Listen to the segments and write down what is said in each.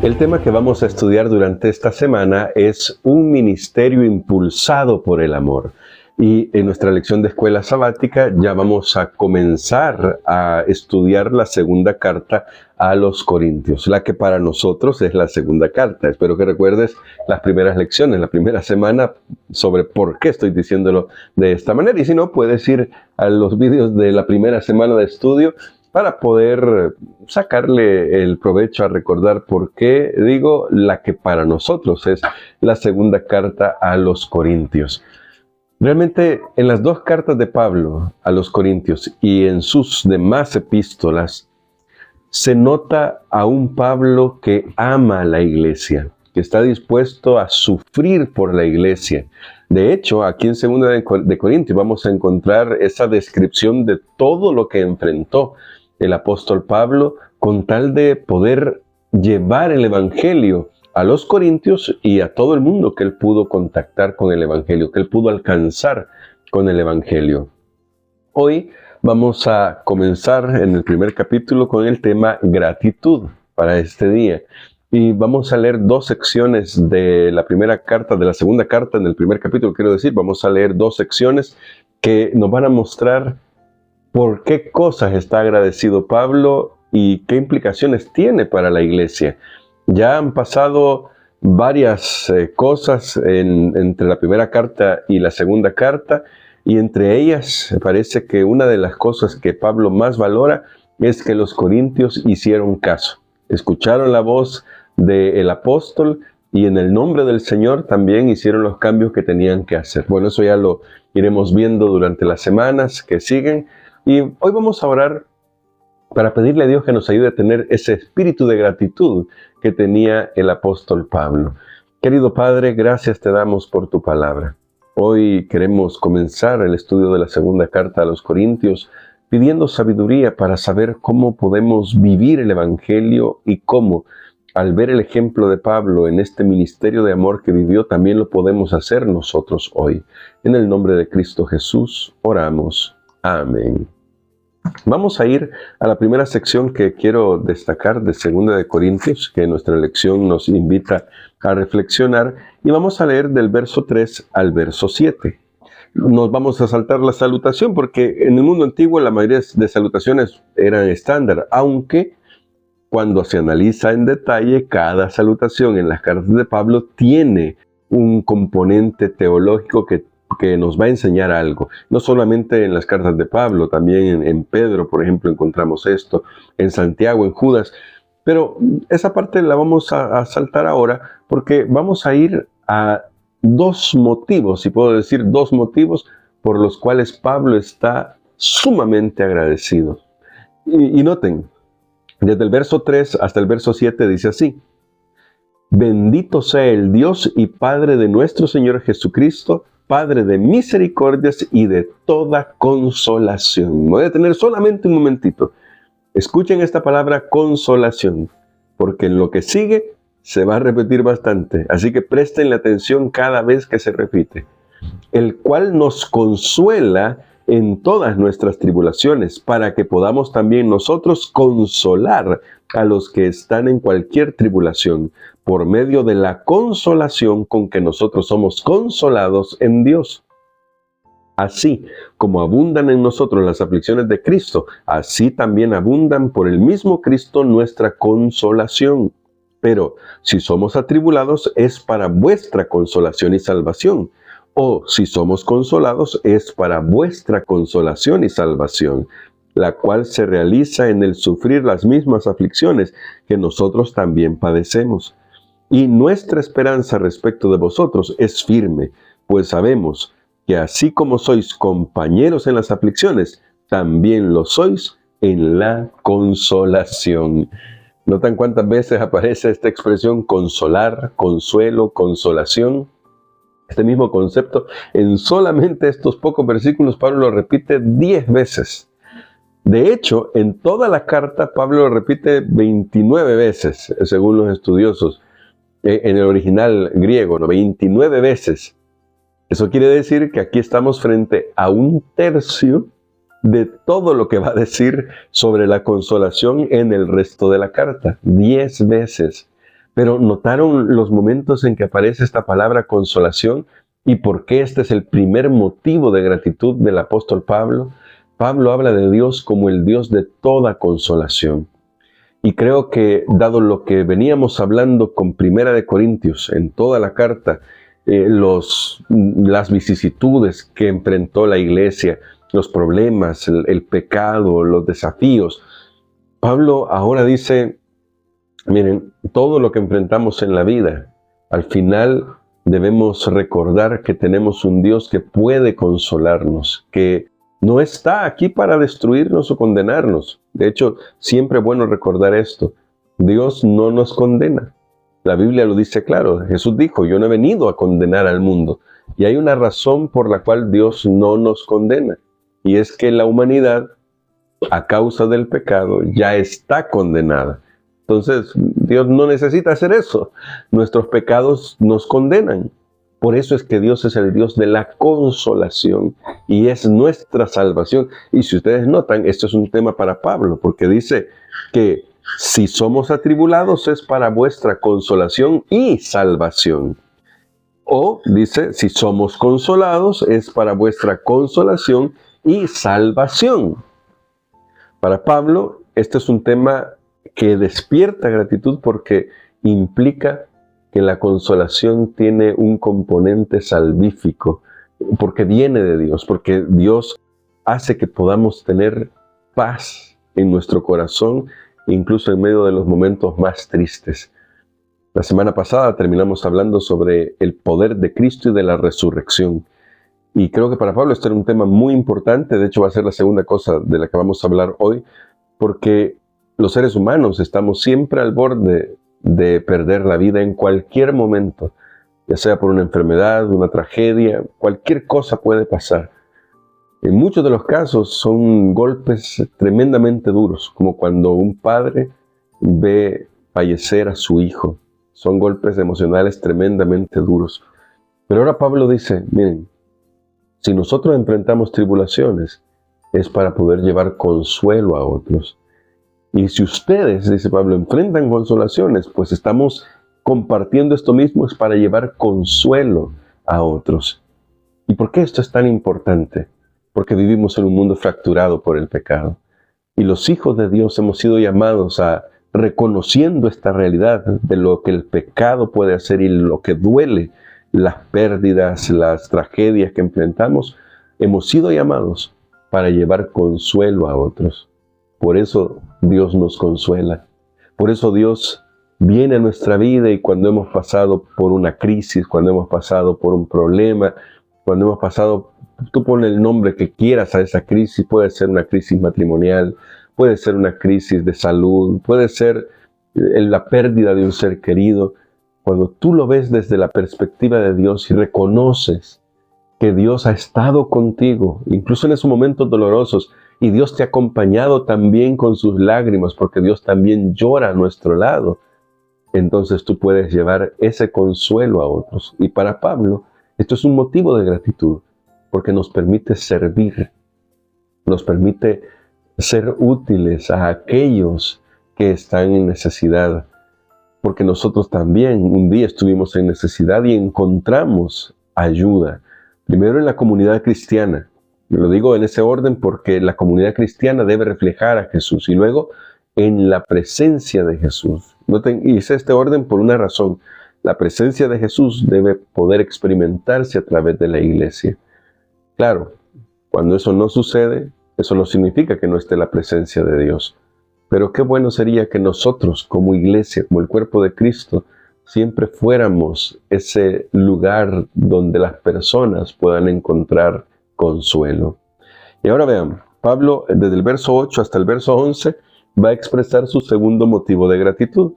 El tema que vamos a estudiar durante esta semana es un ministerio impulsado por el amor. Y en nuestra lección de escuela sabática ya vamos a comenzar a estudiar la segunda carta a los Corintios, la que para nosotros es la segunda carta. Espero que recuerdes las primeras lecciones, la primera semana, sobre por qué estoy diciéndolo de esta manera. Y si no, puedes ir a los vídeos de la primera semana de estudio para poder sacarle el provecho a recordar por qué digo la que para nosotros es la segunda carta a los Corintios. Realmente en las dos cartas de Pablo a los Corintios y en sus demás epístolas se nota a un Pablo que ama a la iglesia, que está dispuesto a sufrir por la iglesia. De hecho, aquí en 2 de Corintios vamos a encontrar esa descripción de todo lo que enfrentó el apóstol Pablo con tal de poder llevar el evangelio a los corintios y a todo el mundo que él pudo contactar con el evangelio, que él pudo alcanzar con el evangelio. Hoy vamos a comenzar en el primer capítulo con el tema gratitud para este día. Y vamos a leer dos secciones de la primera carta, de la segunda carta en el primer capítulo, quiero decir, vamos a leer dos secciones que nos van a mostrar por qué cosas está agradecido Pablo y qué implicaciones tiene para la iglesia. Ya han pasado varias cosas entre la primera carta y la segunda carta, y entre ellas parece que una de las cosas que Pablo más valora es que los corintios hicieron caso. Escucharon la voz del apóstol y en el nombre del Señor también hicieron los cambios que tenían que hacer. Bueno, eso ya lo iremos viendo durante las semanas que siguen. Y hoy vamos a orar para pedirle a Dios que nos ayude a tener ese espíritu de gratitud que tenía el apóstol Pablo. Querido Padre, gracias te damos por tu palabra. Hoy queremos comenzar el estudio de la segunda carta a los Corintios pidiendo sabiduría para saber cómo podemos vivir el evangelio y cómo, al ver el ejemplo de Pablo en este ministerio de amor que vivió, también lo podemos hacer nosotros hoy. En el nombre de Cristo Jesús oramos. Amén. Vamos a ir a la primera sección que quiero destacar de 2 de Corintios, que nuestra lección nos invita a reflexionar, y vamos a leer del verso 3 al verso 7. Nos vamos a saltar la salutación porque en el mundo antiguo la mayoría de salutaciones eran estándar, aunque cuando se analiza en detalle, cada salutación en las cartas de Pablo tiene un componente teológico que nos va a enseñar algo. No solamente en las cartas de Pablo, también en Pedro, por ejemplo, encontramos esto, en Santiago, en Judas. Pero esa parte la vamos a saltar ahora porque vamos a ir a dos motivos, si puedo decir dos motivos, por los cuales Pablo está sumamente agradecido. Y noten, desde el verso 3 hasta el verso 7 dice así: Bendito sea el Dios y Padre de nuestro Señor Jesucristo, Padre de misericordias y de toda consolación. Me voy a detener solamente un momentito. Escuchen esta palabra consolación, porque en lo que sigue se va a repetir bastante. Así que presten atención cada vez que se repite. El cual nos consuela en todas nuestras tribulaciones, para que podamos también nosotros consolar a los que están en cualquier tribulación, por medio de la consolación con que nosotros somos consolados en Dios. Así como abundan en nosotros las aflicciones de Cristo, así también abundan por el mismo Cristo nuestra consolación. Pero si somos atribulados, es para vuestra consolación y salvación. O si somos consolados, es para vuestra consolación y salvación, la cual se realiza en el sufrir las mismas aflicciones que nosotros también padecemos. Y nuestra esperanza respecto de vosotros es firme, pues sabemos que así como sois compañeros en las aflicciones, también lo sois en la consolación. ¿Notan cuántas veces aparece esta expresión consolar, consuelo, consolación? Este mismo concepto, en solamente estos pocos versículos, Pablo lo repite 10 veces. De hecho, en toda la carta, Pablo lo repite 29 veces, según los estudiosos, en el original griego, ¿no? 29 veces. Eso quiere decir que aquí estamos frente a un tercio de todo lo que va a decir sobre la consolación en el resto de la carta. 10 veces. Pero ¿notaron los momentos en que aparece esta palabra consolación? ¿Y por qué este es el primer motivo de gratitud del apóstol Pablo? Pablo habla de Dios como el Dios de toda consolación. Y creo que, dado lo que veníamos hablando con Primera de Corintios, en toda la carta, las vicisitudes que enfrentó la iglesia, los problemas, el pecado, los desafíos, Pablo ahora dice, miren, todo lo que enfrentamos en la vida, al final debemos recordar que tenemos un Dios que puede consolarnos, que no está aquí para destruirnos o condenarnos. De hecho, siempre es bueno recordar esto. Dios no nos condena. La Biblia lo dice claro. Jesús dijo, yo no he venido a condenar al mundo. Y hay una razón por la cual Dios no nos condena. Y es que la humanidad, a causa del pecado, ya está condenada. Entonces, Dios no necesita hacer eso. Nuestros pecados nos condenan. Por eso es que Dios es el Dios de la consolación y es nuestra salvación. Y si ustedes notan, esto es un tema para Pablo, porque dice que si somos atribulados es para vuestra consolación y salvación. O dice, si somos consolados es para vuestra consolación y salvación. Para Pablo, este es un tema que despierta gratitud porque implica que la consolación tiene un componente salvífico, porque viene de Dios, porque Dios hace que podamos tener paz en nuestro corazón, incluso en medio de los momentos más tristes. La semana pasada terminamos hablando sobre el poder de Cristo y de la resurrección. Y creo que para Pablo este era un tema muy importante, de hecho va a ser la segunda cosa de la que vamos a hablar hoy, porque los seres humanos estamos siempre al borde de perder la vida en cualquier momento, ya sea por una enfermedad, una tragedia, cualquier cosa puede pasar. En muchos de los casos son golpes tremendamente duros, como cuando un padre ve fallecer a su hijo. Son golpes emocionales tremendamente duros. Pero ahora Pablo dice, miren, si nosotros enfrentamos tribulaciones, es para poder llevar consuelo a otros. Y si ustedes, dice Pablo, enfrentan consolaciones, pues estamos compartiendo esto mismo, es para llevar consuelo a otros. ¿Y por qué esto es tan importante? Porque vivimos en un mundo fracturado por el pecado. Y los hijos de Dios hemos sido llamados a, reconociendo esta realidad de lo que el pecado puede hacer y lo que duele, las pérdidas, las tragedias que enfrentamos, hemos sido llamados para llevar consuelo a otros. Por eso Dios nos consuela. Por eso Dios viene a nuestra vida y cuando hemos pasado por una crisis, cuando hemos pasado por un problema, cuando hemos pasado, tú pon el nombre que quieras a esa crisis, puede ser una crisis matrimonial, puede ser una crisis de salud, puede ser la pérdida de un ser querido. Cuando tú lo ves desde la perspectiva de Dios y reconoces que Dios ha estado contigo, incluso en esos momentos dolorosos, y Dios te ha acompañado también con sus lágrimas, porque Dios también llora a nuestro lado, entonces tú puedes llevar ese consuelo a otros. Y para Pablo, esto es un motivo de gratitud, porque nos permite servir, nos permite ser útiles a aquellos que están en necesidad, porque nosotros también un día estuvimos en necesidad y encontramos ayuda, primero en la comunidad cristiana. Lo digo en ese orden porque la comunidad cristiana debe reflejar a Jesús y luego en la presencia de Jesús. Y hice este orden por una razón. La presencia de Jesús debe poder experimentarse a través de la iglesia. Claro, cuando eso no sucede, eso no significa que no esté la presencia de Dios. Pero qué bueno sería que nosotros como iglesia, como el cuerpo de Cristo, siempre fuéramos ese lugar donde las personas puedan encontrar consuelo. Y ahora vean, Pablo desde el verso 8 hasta el verso 11 va a expresar su segundo motivo de gratitud.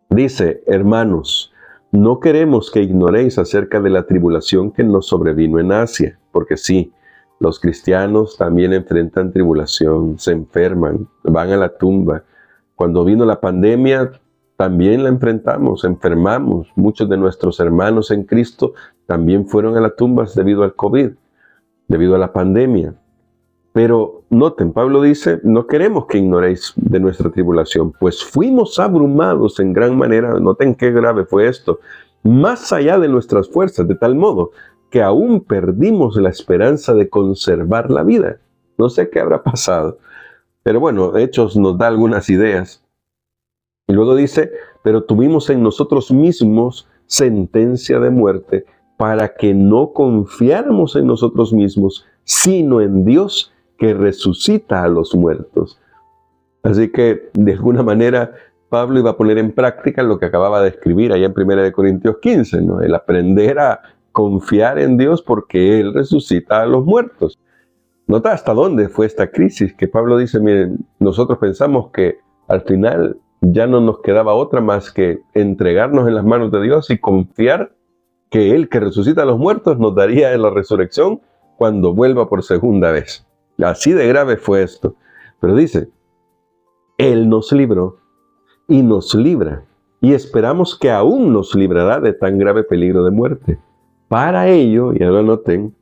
Dice, hermanos, no queremos que ignoréis acerca de la tribulación que nos sobrevino en Asia, porque sí, los cristianos también enfrentan tribulación, se enferman, van a la tumba. Cuando vino la pandemia, también la enfrentamos, enfermamos. Muchos de nuestros hermanos en Cristo también fueron a las tumbas debido al COVID, debido a la pandemia. Pero noten, Pablo dice, no queremos que ignoréis de nuestra tribulación, pues fuimos abrumados en gran manera, noten qué grave fue esto, más allá de nuestras fuerzas, de tal modo que aún perdimos la esperanza de conservar la vida. No sé qué habrá pasado, pero bueno, Hechos nos da algunas ideas. Y luego dice, pero tuvimos en nosotros mismos sentencia de muerte para que no confiáramos en nosotros mismos, sino en Dios que resucita a los muertos. Así que, de alguna manera, Pablo iba a poner en práctica lo que acababa de escribir allá en 1 Corintios 15, ¿no? El aprender a confiar en Dios porque Él resucita a los muertos. Nota hasta dónde fue esta crisis, que Pablo dice, miren, nosotros pensamos que al final ya no nos quedaba otra más que entregarnos en las manos de Dios y confiar que Él que resucita a los muertos nos daría en la resurrección cuando vuelva por segunda vez. Así de grave fue esto. Pero dice, Él nos libró y nos libra, y esperamos que aún nos librará de tan grave peligro de muerte. Para ello, y ahora noten,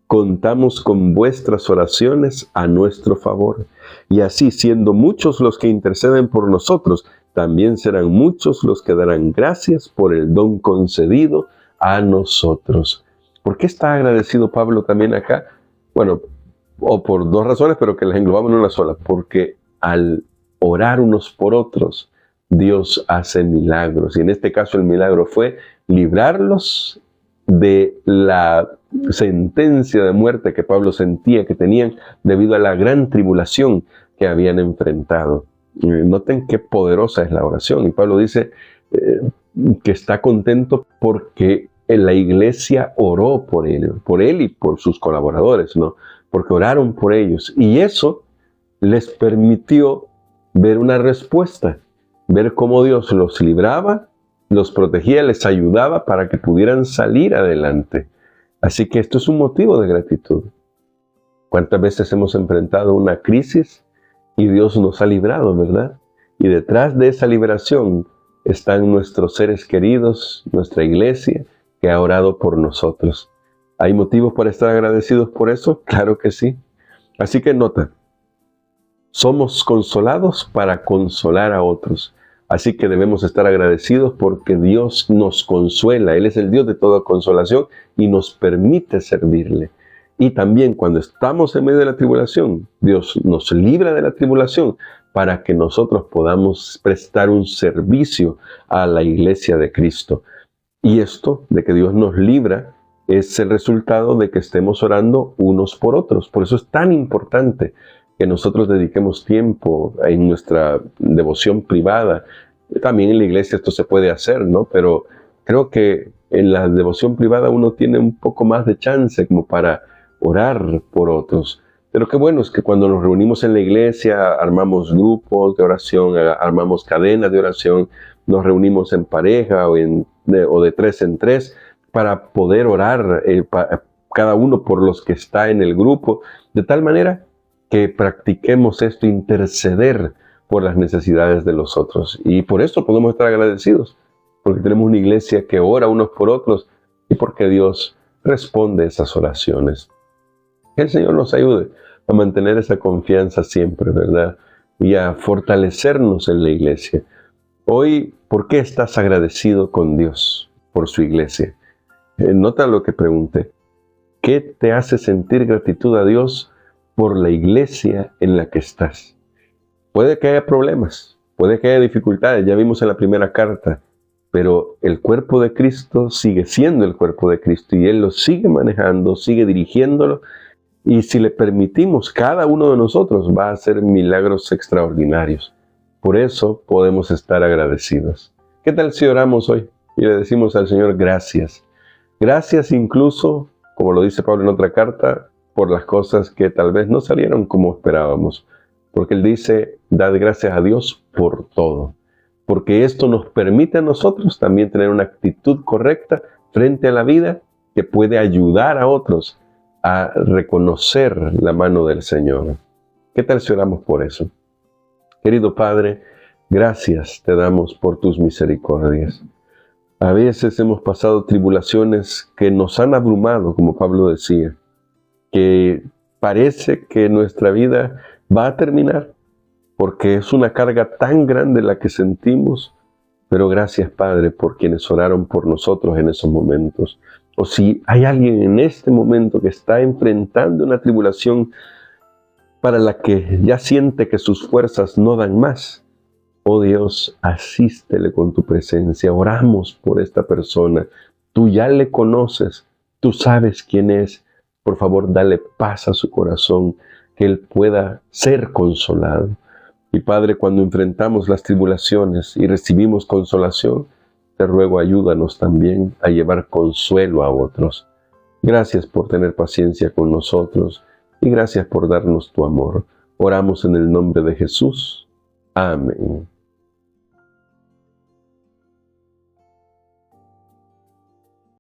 contamos con vuestras oraciones a nuestro favor, y así siendo muchos los que interceden por nosotros, también serán muchos los que darán gracias por el don concedido a nosotros. ¿Por qué está agradecido Pablo también acá? Bueno, o por dos razones, pero que las englobamos en una sola. Porque al orar unos por otros, Dios hace milagros. Y en este caso el milagro fue librarlos de la sentencia de muerte que Pablo sentía que tenían debido a la gran tribulación que habían enfrentado. Noten qué poderosa es la oración. Y Pablo dice que está contento porque la iglesia oró por él y por sus colaboradores, ¿no? Porque oraron por ellos. Y eso les permitió ver una respuesta, ver cómo Dios los libraba, los protegía, les ayudaba para que pudieran salir adelante. Así que esto es un motivo de gratitud. ¿Cuántas veces hemos enfrentado una crisis y Dios nos ha librado, verdad? Y detrás de esa liberación están nuestros seres queridos, nuestra iglesia, que ha orado por nosotros. ¿Hay motivos para estar agradecidos por eso? Claro que sí. Así que nota, somos consolados para consolar a otros. Así que debemos estar agradecidos porque Dios nos consuela. Él es el Dios de toda consolación y nos permite servirle. Y también cuando estamos en medio de la tribulación, Dios nos libra de la tribulación para que nosotros podamos prestar un servicio a la iglesia de Cristo. Y esto de que Dios nos libra es el resultado de que estemos orando unos por otros. Por eso es tan importante que nosotros dediquemos tiempo en nuestra devoción privada. También en la iglesia esto se puede hacer, ¿no? Pero creo que en la devoción privada uno tiene un poco más de chance como para orar por otros. Pero qué bueno es que cuando nos reunimos en la iglesia, armamos grupos de oración, armamos cadenas de oración, nos reunimos en pareja o de 3 en 3 para poder orar cada uno por los que está en el grupo, de tal manera que practiquemos esto, interceder por las necesidades de los otros. Y por eso podemos estar agradecidos, porque tenemos una iglesia que ora unos por otros y porque Dios responde esas oraciones. Que el Señor nos ayude a mantener esa confianza siempre, ¿verdad? Y a fortalecernos en la iglesia. Hoy, ¿por qué estás agradecido con Dios por su iglesia? Nota lo que pregunté. ¿Qué te hace sentir gratitud a Dios por la iglesia en la que estás? Puede que haya problemas, puede que haya dificultades, ya vimos en la primera carta, pero el cuerpo de Cristo sigue siendo el cuerpo de Cristo y Él lo sigue manejando, sigue dirigiéndolo, y si le permitimos, cada uno de nosotros va a hacer milagros extraordinarios. Por eso podemos estar agradecidos. ¿Qué tal si oramos hoy y le decimos al Señor gracias? Gracias incluso, como lo dice Pablo en otra carta, por las cosas que tal vez no salieron como esperábamos. Porque Él dice, dad gracias a Dios por todo. Porque esto nos permite a nosotros también tener una actitud correcta frente a la vida que puede ayudar a otros a reconocer la mano del Señor. ¿Qué tal si oramos por eso? Querido Padre, gracias te damos por tus misericordias. A veces hemos pasado tribulaciones que nos han abrumado, como Pablo decía, que parece que nuestra vida va a terminar, porque es una carga tan grande la que sentimos. Pero gracias, Padre, por quienes oraron por nosotros en esos momentos. O si hay alguien en este momento que está enfrentando una tribulación para la que ya siente que sus fuerzas no dan más, oh Dios, asístele con tu presencia. Oramos por esta persona. Tú ya le conoces, tú sabes quién es. Por favor, dale paz a su corazón, que él pueda ser consolado. Y Padre, cuando enfrentamos las tribulaciones y recibimos consolación, te ruego, ayúdanos también a llevar consuelo a otros. Gracias por tener paciencia con nosotros y gracias por darnos tu amor. Oramos en el nombre de Jesús. Amén.